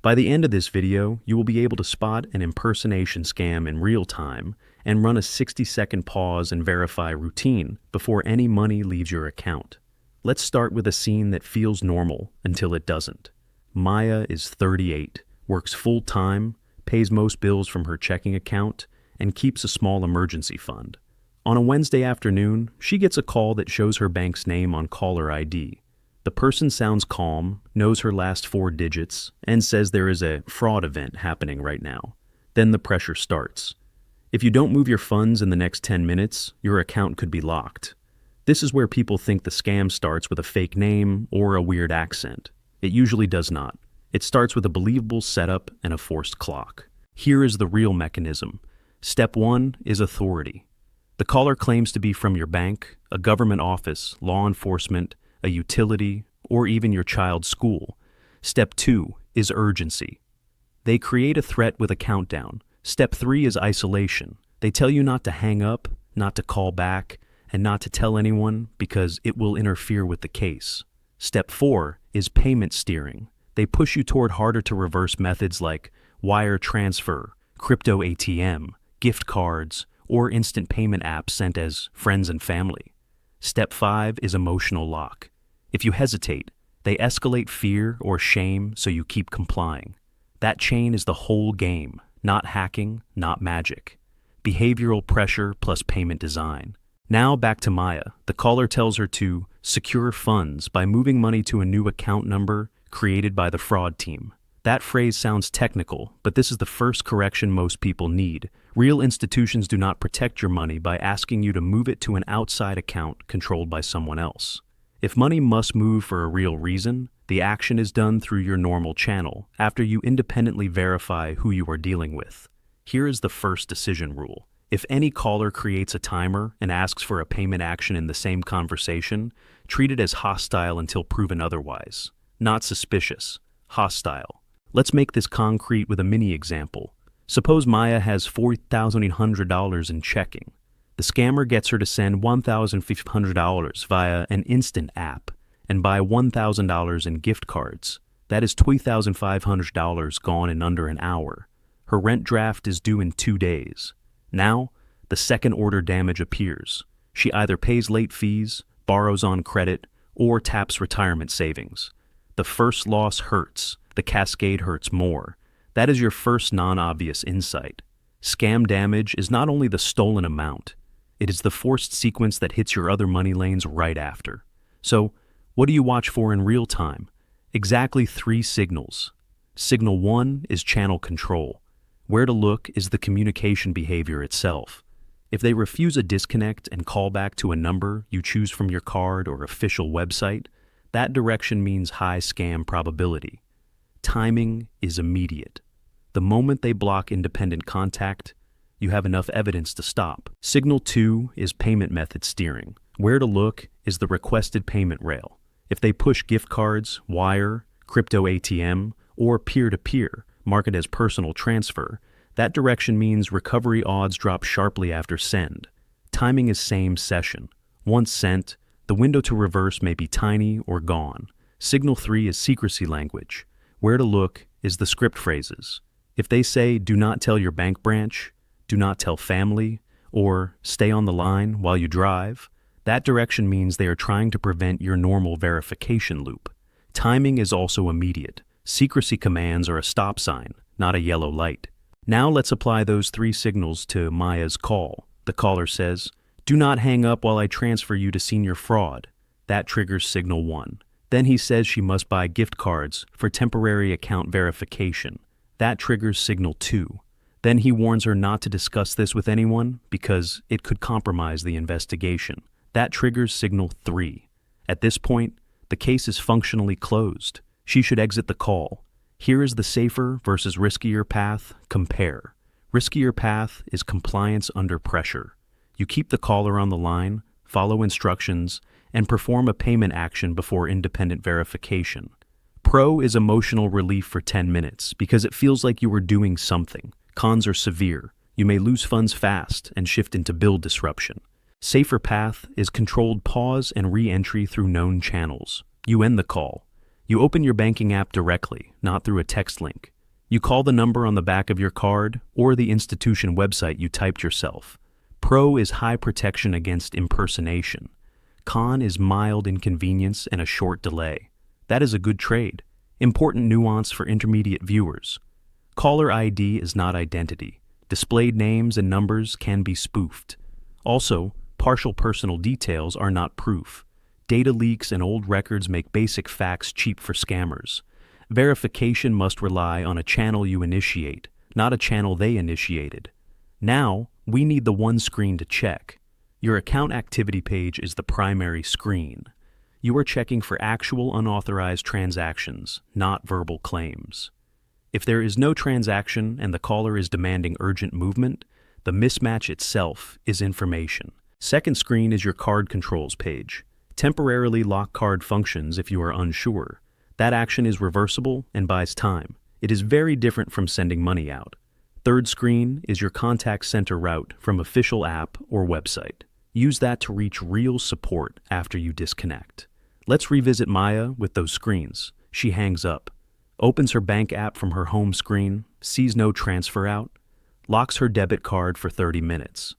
By the end of this video, you will be able to spot an impersonation scam in real time and run a 60-second pause and verify routine before any money leaves your account. Let's start with a scene that feels normal until it doesn't. Maya is 38, works full-time, pays most bills from her checking account, and keeps a small emergency fund. On a Wednesday afternoon, she gets a call that shows her bank's name on caller ID. The person sounds calm, knows her last 4 digits, and says there is a fraud event happening right now. Then the pressure starts. If you don't move your funds in the next 10 minutes, your account could be locked. This is where people think the scam starts with a fake name or a weird accent. It usually does not. It starts with a believable setup and a forced clock. Here is the real mechanism. Step 1 is authority. The caller claims to be from your bank, a government office, law enforcement, a utility, or even your child's school. Step 2 is urgency. They create a threat with a countdown. Step 3 is isolation. They tell you not to hang up, not to call back, and not to tell anyone because it will interfere with the case. Step 4 is payment steering. They push you toward harder to reverse methods like wire transfer, crypto ATM, gift cards, or instant payment apps sent as friends and family. Step 5 is emotional lock. If you hesitate, they escalate fear or shame so you keep complying. That chain is the whole game, not hacking, not magic. Behavioral pressure plus payment design. Now back to Maya. The caller tells her to secure funds by moving money to a new account number created by the fraud team. That phrase sounds technical, but this is the first correction most people need. Real institutions do not protect your money by asking you to move it to an outside account controlled by someone else. If money must move for a real reason, the action is done through your normal channel after you independently verify who you are dealing with. Here is the first decision rule. If any caller creates a timer and asks for a payment action in the same conversation, treat it as hostile until proven otherwise. Not suspicious, hostile. Let's make this concrete with a mini example. Suppose Maya has $4,800 in checking. The scammer gets her to send $1,500 via an instant app and buy $1,000 in gift cards. That is $2,500 gone in under an hour. Her rent draft is due in 2 days. Now, the second-order damage appears. She either pays late fees, borrows on credit, or taps retirement savings. The first loss hurts. The cascade hurts more. That is your first non-obvious insight. Scam damage is not only the stolen amount, it is the forced sequence that hits your other money lanes right after. So, what do you watch for in real time? Exactly 3 signals. Signal 1 is channel control. Where to look is the communication behavior itself. If they refuse a disconnect and call back to a number you choose from your card or official website, that direction means high scam probability. Timing is immediate. The moment they block independent contact, you have enough evidence to stop. Signal 2 is payment method steering. Where to look is the requested payment rail. If they push gift cards, wire, crypto ATM, or peer-to-peer, marked as personal transfer, that direction means recovery odds drop sharply after send. Timing is same session. Once sent, the window to reverse may be tiny or gone. Signal 3 is secrecy language. Where to look is the script phrases. If they say, do not tell your bank branch, do not tell family, or stay on the line while you drive, that direction means they are trying to prevent your normal verification loop. Timing is also immediate. Secrecy commands are a stop sign, not a yellow light. Now let's apply those 3 signals to Maya's call. The caller says, do not hang up while I transfer you to senior fraud. That triggers signal 1. Then he says she must buy gift cards for temporary account verification. That triggers signal 2. Then he warns her not to discuss this with anyone because it could compromise the investigation. That triggers signal 3. At this point, the case is functionally closed. She should exit the call. Here is the safer versus riskier path. Compare. Riskier path is compliance under pressure. You keep the caller on the line, follow instructions, and perform a payment action before independent verification. Pro is emotional relief for 10 minutes because it feels like you are doing something. Cons are severe. You may lose funds fast and shift into bill disruption. Safer path is controlled pause and re-entry through known channels. You end the call. You open your banking app directly, not through a text link. You call the number on the back of your card or the institution website you typed yourself. Pro is high protection against impersonation. Con is mild inconvenience and a short delay. That is a good trade. Important nuance for intermediate viewers. Caller ID is not identity. Displayed names and numbers can be spoofed. Also, partial personal details are not proof. Data leaks and old records make basic facts cheap for scammers. Verification must rely on a channel you initiate, not a channel they initiated. Now, we need the one screen to check. Your account activity page is the primary screen. You are checking for actual unauthorized transactions, not verbal claims. If there is no transaction and the caller is demanding urgent movement, the mismatch itself is information. Second screen is your card controls page. Temporarily lock card functions if you are unsure. That action is reversible and buys time. It is very different from sending money out. Third screen is your contact center route from official app or website. Use that to reach real support after you disconnect. Let's revisit Maya with those screens. She hangs up, opens her bank app from her home screen, sees no transfer out, locks her debit card for 30 minutes,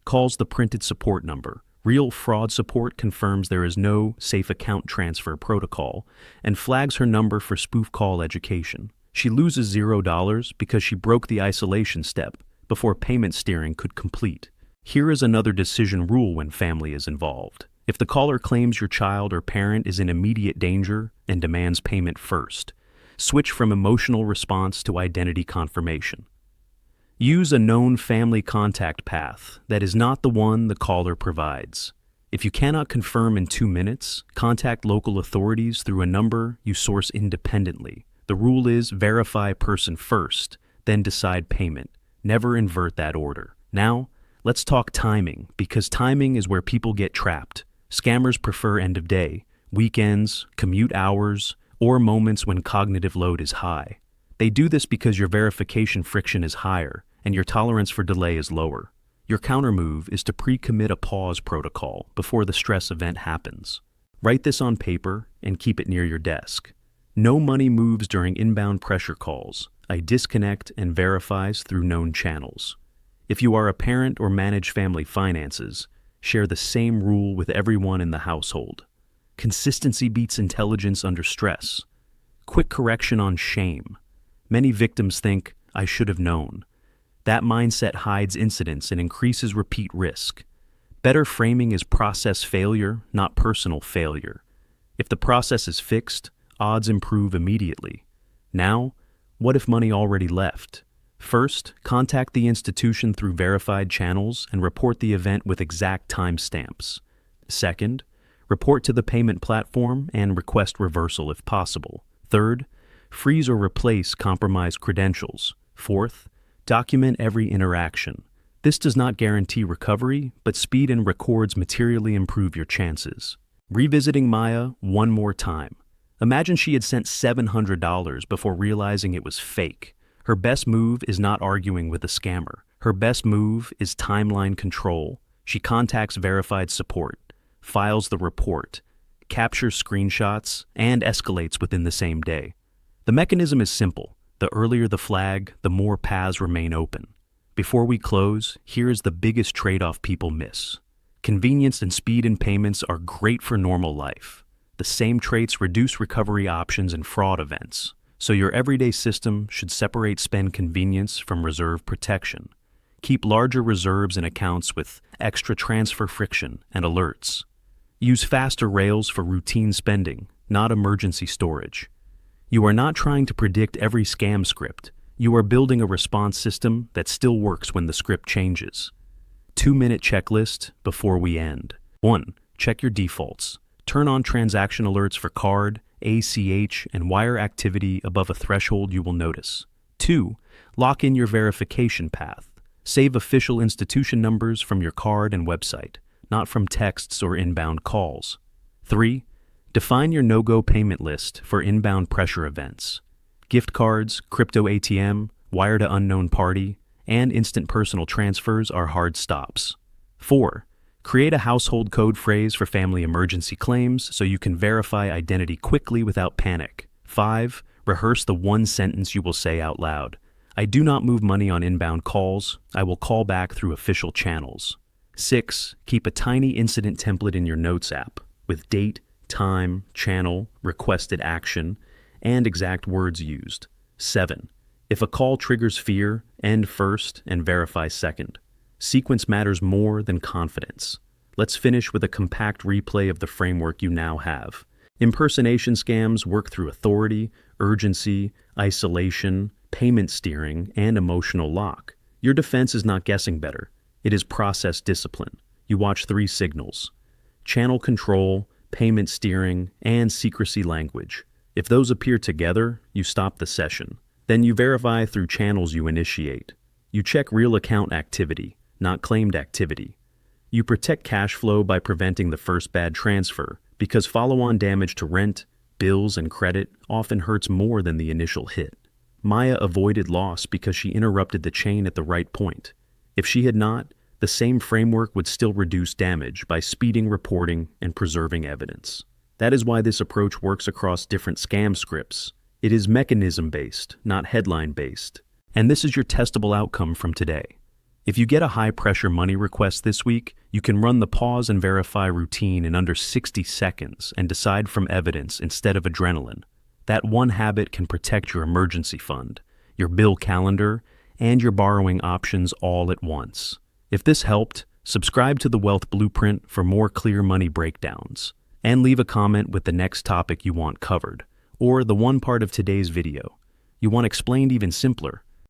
calls the printed support number. Real fraud support confirms there is no safe account transfer protocol and flags her number for spoof call education. She loses $0 because she broke the isolation step before payment steering could complete. Here is another decision rule when family is involved. If the caller claims your child or parent is in immediate danger and demands payment first, switch from emotional response to identity confirmation. Use a known family contact path that is not the one the caller provides. If you cannot confirm in 2 minutes, contact local authorities through a number you source independently. The rule is verify person first, then decide payment. Never invert that order. Now, let's talk timing, because timing is where people get trapped. Scammers prefer end of day, weekends, commute hours, or moments when cognitive load is high. They do this because your verification friction is higher and your tolerance for delay is lower. Your countermove is to pre-commit a pause protocol before the stress event happens. Write this on paper and keep it near your desk. No money moves during inbound pressure calls. I disconnect and verifies through known channels. If you are a parent or manage family finances, share the same rule with everyone in the household. Consistency beats intelligence under stress. Quick correction on shame. Many victims think, I should have known. That mindset hides incidents and increases repeat risk. Better framing is process failure, not personal failure. If the process is fixed, odds improve immediately. Now, what if money already left? First, contact the institution through verified channels and report the event with exact timestamps. Second, report to the payment platform and request reversal if possible. Third, freeze or replace compromised credentials. Fourth, document every interaction. This does not guarantee recovery, but speed and records materially improve your chances. Revisiting Maya one more time. Imagine she had sent $700 before realizing it was fake. Her best move is not arguing with a scammer. Her best move is timeline control. She contacts verified support, files the report, captures screenshots, and escalates within the same day. The mechanism is simple. The earlier the flag, the more paths remain open. Before we close, here is the biggest trade-off people miss. Convenience and speed in payments are great for normal life. The same traits reduce recovery options in fraud events. So your everyday system should separate spend convenience from reserve protection. Keep larger reserves in accounts with extra transfer friction and alerts. Use faster rails for routine spending, not emergency storage. You are not trying to predict every scam script. You are building a response system that still works when the script changes. 2-minute checklist before we end. 1. Check your defaults. Turn on transaction alerts for card, ACH, and wire activity above a threshold you will notice. 2. Lock in your verification path. Save official institution numbers from your card and website, not from texts or inbound calls. 3. Define your no-go payment list for inbound pressure events. Gift cards, crypto ATM, wire to unknown party, and instant personal transfers are hard stops. 4. Create a household code phrase for family emergency claims so you can verify identity quickly without panic. 5. Rehearse the one sentence you will say out loud. I do not move money on inbound calls. I will call back through official channels. 6. Keep a tiny incident template in your notes app with date, time, channel, requested action, and exact words used. 7. If a call triggers fear, end first and verify second. Sequence matters more than confidence. Let's finish with a compact replay of the framework you now have. Impersonation scams work through authority, urgency, isolation, payment steering, and emotional lock. Your defense is not guessing better. It is process discipline. You watch 3 signals: channel control, payment steering, and secrecy language. If those appear together, you stop the session. Then you verify through channels you initiate. You check real account activity, not claimed activity. You protect cash flow by preventing the first bad transfer, because follow-on damage to rent, bills, and credit often hurts more than the initial hit. Maya avoided loss because she interrupted the chain at the right point. If she had not, the same framework would still reduce damage by speeding reporting and preserving evidence. That is why this approach works across different scam scripts. It is mechanism-based, not headline-based. And this is your testable outcome from today. If you get a high-pressure money request this week, you can run the pause and verify routine in under 60 seconds and decide from evidence instead of adrenaline. That one habit can protect your emergency fund, your bill calendar, and your borrowing options all at once. If this helped, subscribe to the Wealth Blueprint for more clear money breakdowns, and leave a comment with the next topic you want covered, or the one part of today's video you want explained even simpler.